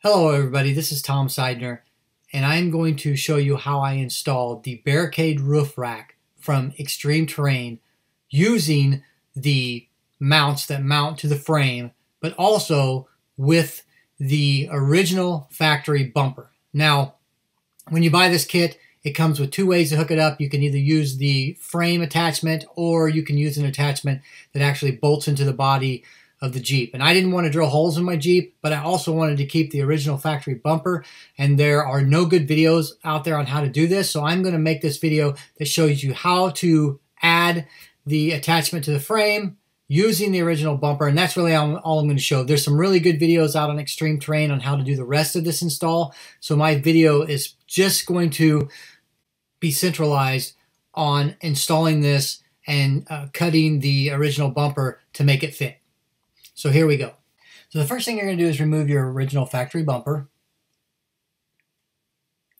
Hello everybody, this is Tom Seidner, and I'm going to show you how I installed the Barricade roof rack from Extreme Terrain using the mounts that mount to the frame, but also with the original factory bumper. Now, when you buy this kit, it comes with two ways to hook it up. You can either use the frame attachment or you can use an attachment that actually bolts into the body of the Jeep. And I didn't want to drill holes in my Jeep, but I also wanted to keep the original factory bumper, and there are no good videos out there on how to do this, so I'm going to make this video that shows you how to add the attachment to the frame using the original bumper, and that's really all I'm going to show. There's some really good videos out on Extreme Terrain on how to do the rest of this install, so my video is just going to be centralized on installing this and cutting the original bumper to make it fit. So here we go. So the first thing you're going to do is remove your original factory bumper.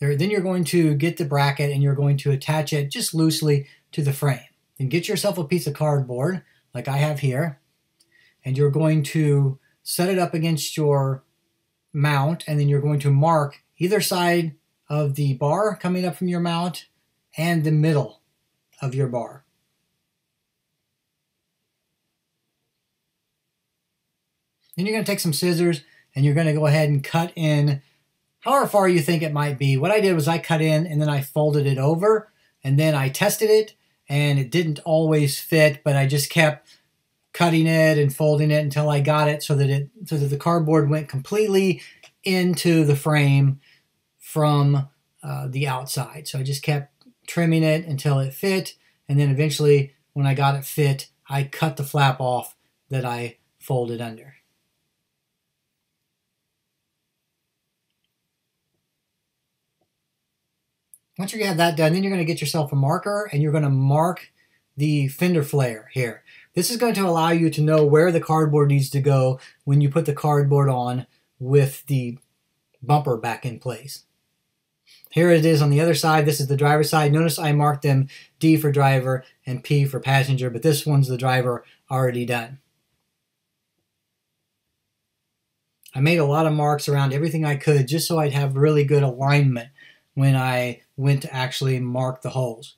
Then you're going to get the bracket and you're going to attach it just loosely to the frame. Then get yourself a piece of cardboard like I have here, and you're going to set it up against your mount, and then you're going to mark either side of the bar coming up from your mount and the middle of your bar. Then you're going to take some scissors and you're going to go ahead and cut in however far you think it might be. What I did was I cut in and then I folded it over, and then I tested it, and it didn't always fit, but I just kept cutting it and folding it until I got it so that the cardboard went completely into the frame from the outside. So I just kept trimming it until it fit, and then eventually when I got it fit, I cut the flap off that I folded under. Once you have that done, then you're going to get yourself a marker and you're going to mark the fender flare here. This is going to allow you to know where the cardboard needs to go when you put the cardboard on with the bumper back in place. Here it is on the other side. This is the driver's side. Notice I marked them D for driver and P for passenger, but this one's the driver already done. I made a lot of marks around everything I could just so I'd have really good alignment when I went to actually mark the holes.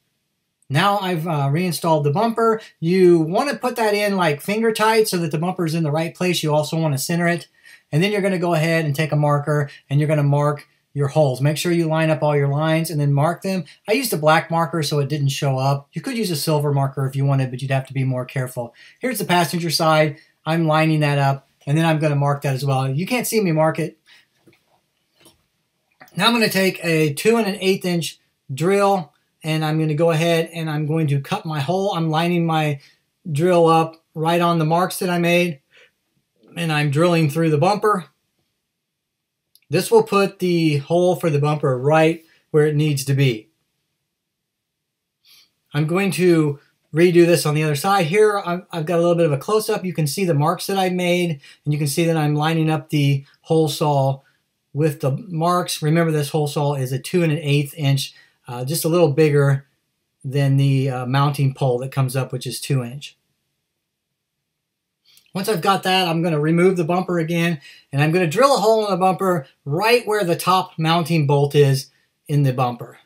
Now I've reinstalled the bumper. You want to put that in like finger tight so that the bumper is in the right place. You also want to center it. And then you're going to go ahead and take a marker and you're going to mark your holes. Make sure you line up all your lines and then mark them. I used a black marker so it didn't show up. You could use a silver marker if you wanted, but you'd have to be more careful. Here's the passenger side. I'm lining that up, and then I'm going to mark that as well. You can't see me mark it. Now I'm going to take a 2 1/8 inch drill, and I'm going to go ahead and I'm going to cut my hole. I'm lining my drill up right on the marks that I made, and I'm drilling through the bumper. This will put the hole for the bumper right where it needs to be. I'm going to redo this on the other side. Here I've got a little bit of a close-up. You can see the marks that I made, and you can see that I'm lining up the hole saw with the marks. Remember, this hole saw is a 2 1/8 inch, just a little bigger than the mounting pole that comes up, which is 2 inch. Once I've got that, I'm going to remove the bumper again, and I'm going to drill a hole in the bumper right where the top mounting bolt is in the bumper.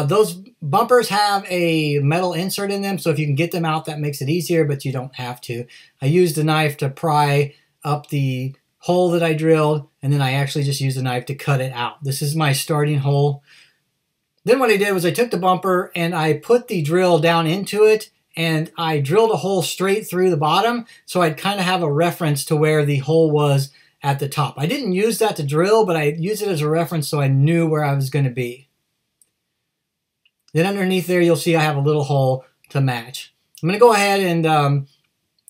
Those bumpers have a metal insert in them, so if you can get them out, that makes it easier, but you don't have to. I used a knife to pry up the hole that I drilled, and then I actually just used a knife to cut it out. This is my starting hole. Then what I did was I took the bumper and I put the drill down into it, and I drilled a hole straight through the bottom, so I'd kind of have a reference to where the hole was at the top. I didn't use that to drill, but I used it as a reference so I knew where I was going to be. Then underneath there, you'll see I have a little hole to match. I'm going to go ahead and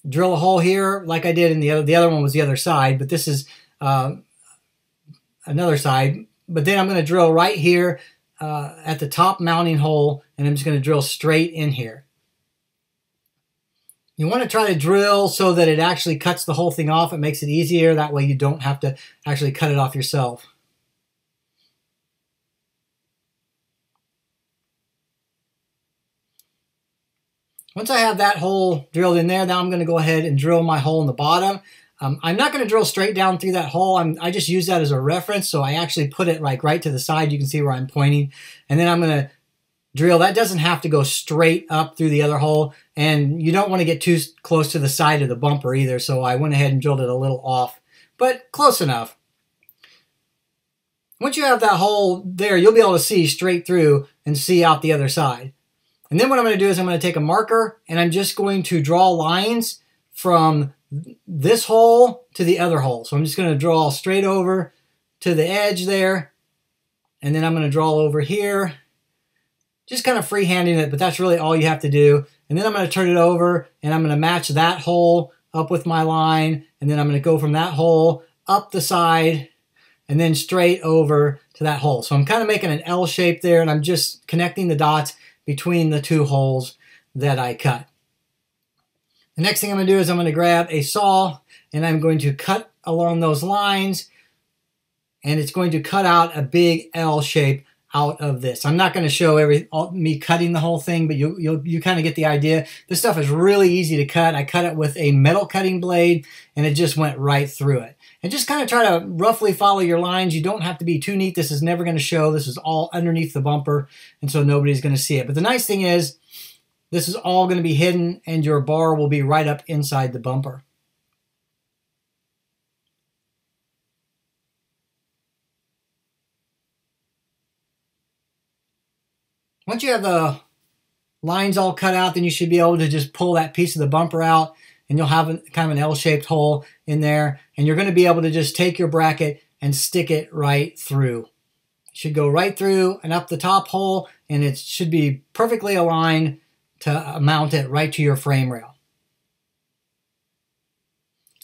drill a hole here like I did in the other one was the other side, but this is another side. But then I'm going to drill right here at the top mounting hole, and I'm just going to drill straight in here. You want to try to drill so that it actually cuts the whole thing off. It makes it easier. That way you don't have to actually cut it off yourself. Once I have that hole drilled in there, now I'm going to go ahead and drill my hole in the bottom. I'm not going to drill straight down through that hole. I just use that as a reference, so I actually put it like right to the side. You can see where I'm pointing. And then I'm going to drill. That doesn't have to go straight up through the other hole, and you don't want to get too close to the side of the bumper either, so I went ahead and drilled it a little off, but close enough. Once you have that hole there, you'll be able to see straight through and see out the other side. And then what I'm going to do is I'm going to take a marker, and I'm just going to draw lines from this hole to the other hole. So I'm just going to draw straight over to the edge there, and then I'm going to draw over here, just kind of freehanding it, but that's really all you have to do. And then I'm going to turn it over, and I'm going to match that hole up with my line, and then I'm going to go from that hole up the side and then straight over to that hole. So I'm kind of making an L shape there, and I'm just connecting the dots between the two holes that I cut. The next thing I'm going to do is I'm going to grab a saw, and I'm going to cut along those lines, and it's going to cut out a big L shape out of this. I'm not going to show me cutting the whole thing, but you kind of get the idea. This stuff is really easy to cut. I cut it with a metal cutting blade, and it just went right through it. And just kind of try to roughly follow your lines. You don't have to be too neat. This is never going to show. This is all underneath the bumper, and so nobody's going to see it. But the nice thing is, this is all going to be hidden, and your bar will be right up inside the bumper. Once you have the lines all cut out, then you should be able to just pull that piece of the bumper out, and you'll have kind of an L-shaped hole in there, and you're going to be able to just take your bracket and stick it right through. It should go right through and up the top hole, and it should be perfectly aligned to mount it right to your frame rail.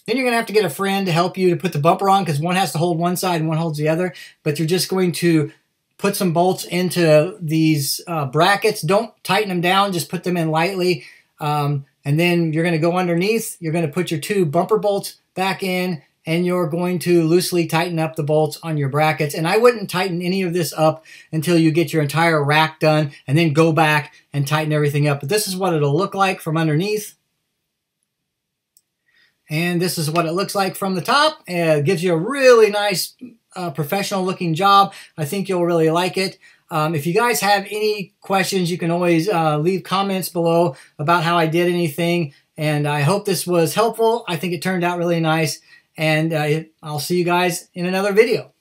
Then you're going to have to get a friend to help you to put the bumper on, because one has to hold one side and one holds the other, but you're just going to put some bolts into these brackets. Don't tighten them down, just put them in lightly. And then you're going to go underneath. You're going to put your two bumper bolts back in, and you're going to loosely tighten up the bolts on your brackets. And I wouldn't tighten any of this up until you get your entire rack done, and then go back and tighten everything up. But this is what it'll look like from underneath. And this is what it looks like from the top. It gives you a really nice professional looking job. I think you'll really like it. If you guys have any questions, you can always leave comments below about how I did anything. And I hope this was helpful. I think it turned out really nice. And I'll see you guys in another video.